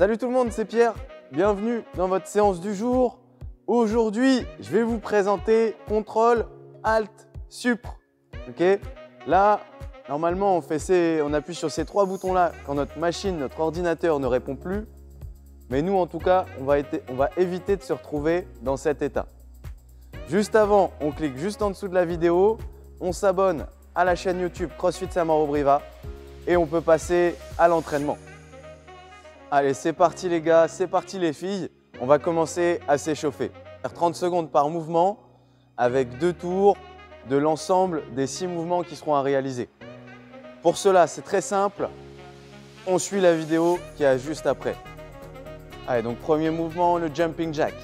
Salut tout le monde, c'est Pierre. Bienvenue dans votre séance du jour. Aujourd'hui, je vais vous présenter contrôle, alt, supr. Ok? Là, normalement, on appuie sur ces trois boutons-là quand notre machine, notre ordinateur ne répond plus. Mais nous, en tout cas, on va éviter de se retrouver dans cet état. Juste avant, on clique juste en dessous de la vidéo, on s'abonne à la chaîne YouTube CrossFit Samaro Briva et on peut passer à l'entraînement. Allez, c'est parti les gars, c'est parti les filles. On va commencer à s'échauffer. Faire 30 secondes par mouvement avec 2 tours de l'ensemble des 6 mouvements qui seront à réaliser. Pour cela, c'est très simple. On suit la vidéo qui est juste après. Allez, donc premier mouvement, le jumping jack.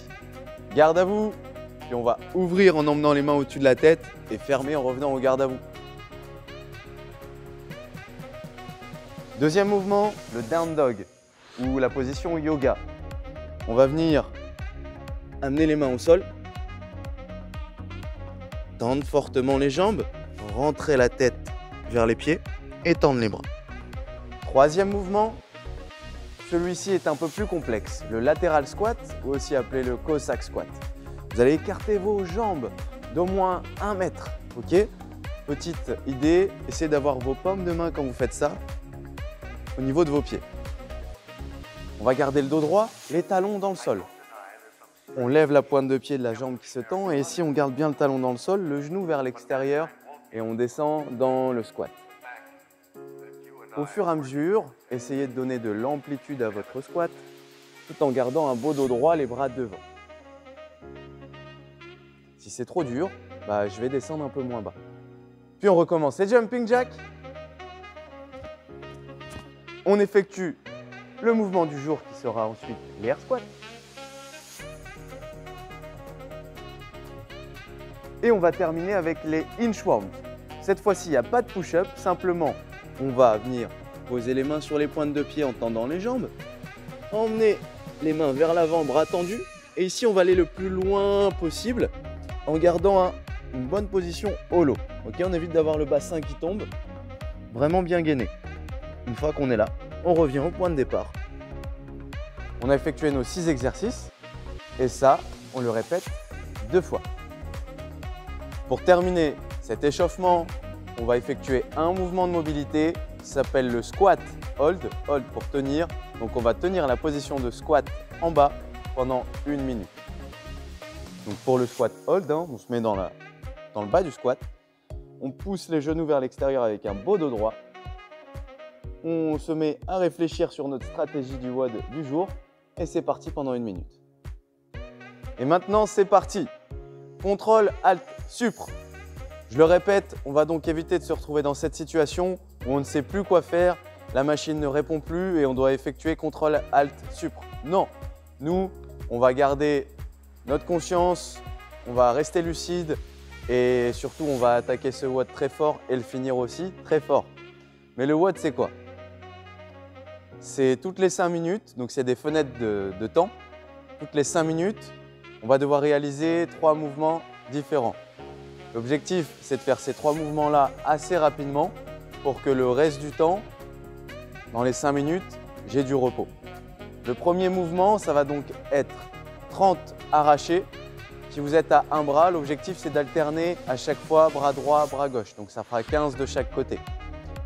Garde à vous. Puis on va ouvrir en emmenant les mains au-dessus de la tête et fermer en revenant au garde à vous. Deuxième mouvement, le down dog ou la position yoga. On va venir amener les mains au sol, tendre fortement les jambes, rentrer la tête vers les pieds et tendre les bras. Troisième mouvement, celui-ci est un peu plus complexe, le lateral squat ou aussi appelé le Cossack squat. Vous allez écarter vos jambes d'au moins 1 mètre. Ok? Petite idée, essayez d'avoir vos paumes de main quand vous faites ça au niveau de vos pieds. On va garder le dos droit, les talons dans le sol. On lève la pointe de pied de la jambe qui se tend et ici on garde bien le talon dans le sol, le genou vers l'extérieur et on descend dans le squat. Au fur et à mesure, essayez de donner de l'amplitude à votre squat tout en gardant un beau dos droit, les bras devant. Si c'est trop dur, je vais descendre un peu moins bas. Puis on recommence les jumping jack. On effectue le mouvement du jour qui sera ensuite l'air squat. Et on va terminer avec les inchworms. Cette fois-ci, il n'y a pas de push-up, simplement on va venir poser les mains sur les pointes de pied en tendant les jambes, emmener les mains vers l'avant, bras tendus. Et ici, on va aller le plus loin possible en gardant une bonne position holo. Okay, on évite d'avoir le bassin qui tombe, vraiment bien gainé. Une fois qu'on est là, on revient au point de départ. On a effectué nos 6 exercices et ça, on le répète 2 fois. Pour terminer cet échauffement, on va effectuer un mouvement de mobilité qui s'appelle le squat hold, hold pour tenir. Donc on va tenir la position de squat en bas pendant 1 minute. Donc pour le squat hold, on se met dans le bas du squat. On pousse les genoux vers l'extérieur avec un beau dos droit. On se met à réfléchir sur notre stratégie du WOD du jour et c'est parti pendant 1 minute. Et maintenant, c'est parti. Contrôle, alt, supr. Je le répète, on va donc éviter de se retrouver dans cette situation où on ne sait plus quoi faire, la machine ne répond plus et on doit effectuer contrôle, alt, supr. Non, nous, on va garder notre conscience, on va rester lucide et surtout, on va attaquer ce WOD très fort et le finir aussi très fort. Mais le WOD, c'est quoi? C'est toutes les 5 minutes, donc c'est des fenêtres de temps. Toutes les 5 minutes, on va devoir réaliser 3 mouvements différents. L'objectif, c'est de faire ces 3 mouvements-là assez rapidement pour que le reste du temps, dans les 5 minutes, j'ai du repos. Le premier mouvement, ça va donc être 30 arrachés. Si vous êtes à un bras, l'objectif, c'est d'alterner à chaque fois bras droit, bras gauche. Donc ça fera 15 de chaque côté.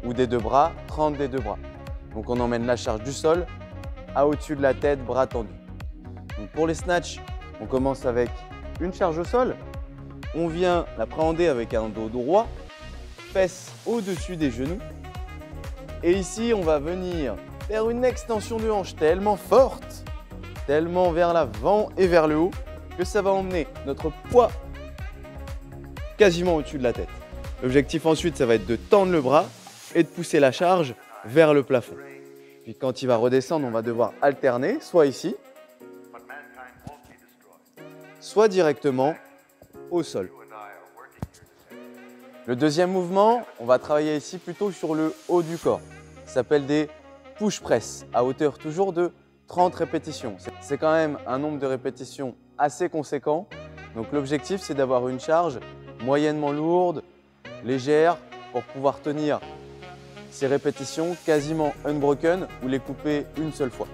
Ou des 2 bras, 30 des 2 bras. Donc on emmène la charge du sol à au-dessus de la tête, bras tendus. Donc pour les snatchs, on commence avec une charge au sol. On vient l'appréhender avec un dos droit, fesses au-dessus des genoux. Et ici, on va venir faire une extension de hanche tellement forte, tellement vers l'avant et vers le haut, que ça va emmener notre poids quasiment au-dessus de la tête. L'objectif ensuite, ça va être de tendre le bras et de pousser la charge vers le plafond. Puis quand il va redescendre, on va devoir alterner, soit ici, soit directement au sol. Le deuxième mouvement, on va travailler ici plutôt sur le haut du corps. Ça s'appelle des push press à hauteur toujours de 30 répétitions. C'est quand même un nombre de répétitions assez conséquent. Donc l'objectif, c'est d'avoir une charge moyennement lourde, légère, pour pouvoir tenir ces répétitions quasiment unbroken ou les couper une seule fois.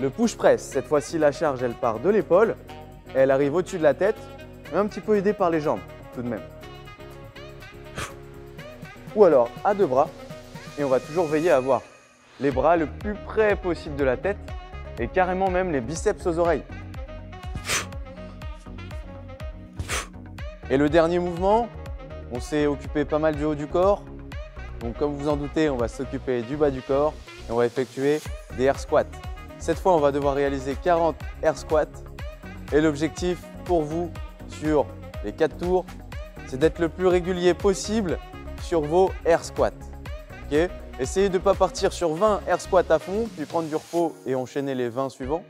Le push press, cette fois-ci la charge elle part de l'épaule, elle arrive au-dessus de la tête, mais un petit peu aidée par les jambes tout de même. Ou alors à deux bras, et on va toujours veiller à avoir les bras le plus près possible de la tête et carrément même les biceps aux oreilles. Et le dernier mouvement, on s'est occupé pas mal du haut du corps. Donc comme vous en doutez, on va s'occuper du bas du corps et on va effectuer des air squats. Cette fois, on va devoir réaliser 40 air squats. Et l'objectif pour vous sur les 4 tours, c'est d'être le plus régulier possible sur vos air squats. Okay. Essayez de ne pas partir sur 20 air squats à fond, puis prendre du repos et enchaîner les 20 suivants.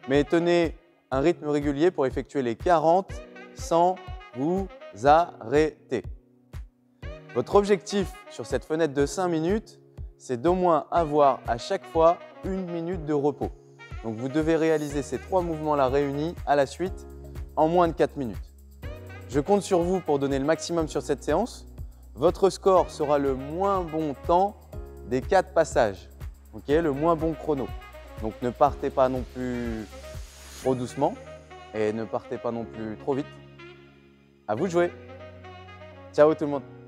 Mais tenez un rythme régulier pour effectuer les 40 sans vous arrêter. Votre objectif sur cette fenêtre de 5 minutes, c'est d'au moins avoir à chaque fois 1 minute de repos. Donc vous devez réaliser ces 3 mouvements-là réunis à la suite en moins de 4 minutes. Je compte sur vous pour donner le maximum sur cette séance. Votre score sera le moins bon temps des 4 passages, okay, le moins bon chrono. Donc ne partez pas non plus trop doucement et ne partez pas non plus trop vite. À vous de jouer. Ciao tout le monde.